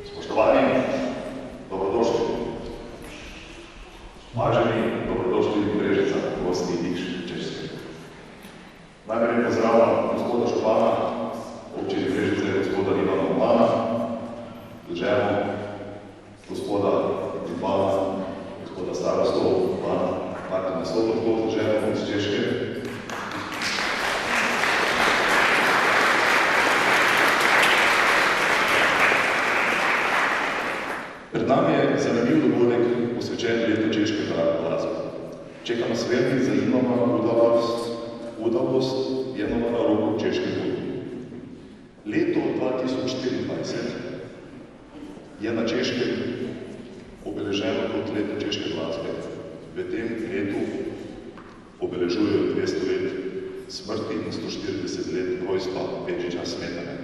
Spoštovani, dobrodošli. Uvaženi, dobrodošli v Brežicah, gosti Ikš Češke. Najprej pozdravljam gospoda župana občine Brežice, gospoda Ivana Urbana, ženo gospoda župana, gospoda starostov, Martina Sobotkov, ženo iz Češke. Pred nami je zanimiv dogodek posvečen letu češkega glasbe. Čeka nas velmi zanimava udavost jednoga na roku češke kulture. Leto 2024 je na Češkem obeleženo kot leto češke glasbe. V tem letu obeležujejo 200 let smrti in 140 let rojstva Petriča Smetane.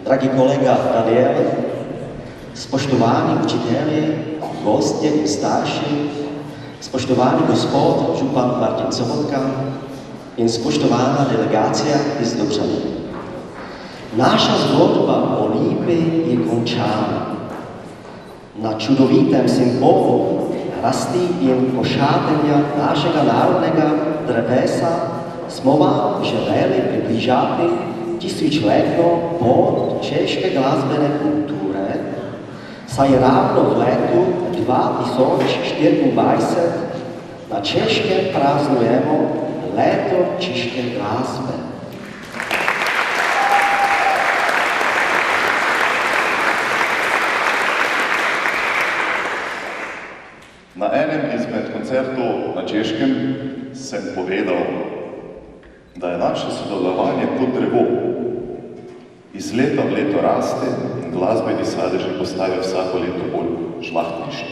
dragi kolega Daniel, spoštovani učitelji, gostje in starši, spoštovani gospod župan Martin Sobotka in spoštovana delegacija iz Dobřany. Naša zgodba o Lipi je končana. Na čudovitem symbolu rasti in košatenja našega narodnega drevesa smo vam želeli približati tisícletno pot češke glasbene kulture, saj ravno v letu 2024 na Češkem praznujemo leto češke glasbe. Na enem izmed koncertov na Češkem sem povedal, da je naše sodelovanje kot drevo. Iz leta v leto raste in glasbeni sadeži postajajo vsako leto bolj žlahtnejši.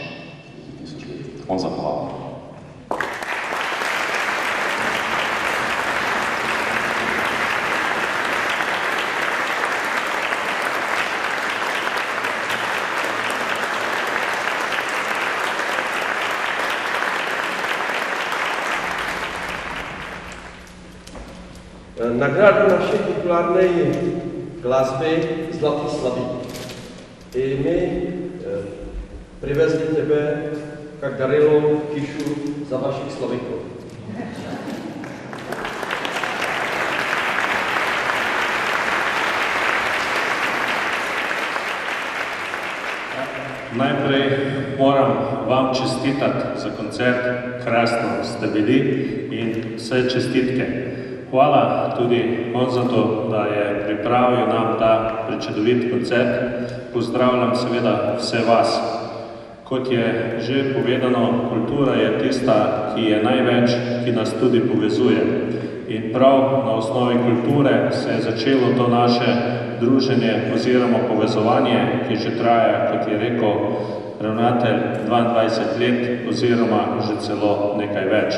On zahvalil. Nagradu naší populárnej glazby Zlatý slavík. I my privezli tebe, jak darilo kišu za vašich slavíků. Najprej moram vam čestitati za koncert, krasno ste bili in vse čestitke. Hvala tudi Konzatu, da je pripravil nam ta prečudovit koncert. Pozdravljam seveda vse vas. Kot je že povedano, kultura je tista, ki je največ, ki nas tudi povezuje. In prav na osnovi kulture se je začelo to naše druženje oziroma povezovanje, ki že traja, kot je rekel ravnatelj, 22 let oziroma že celo nekaj več.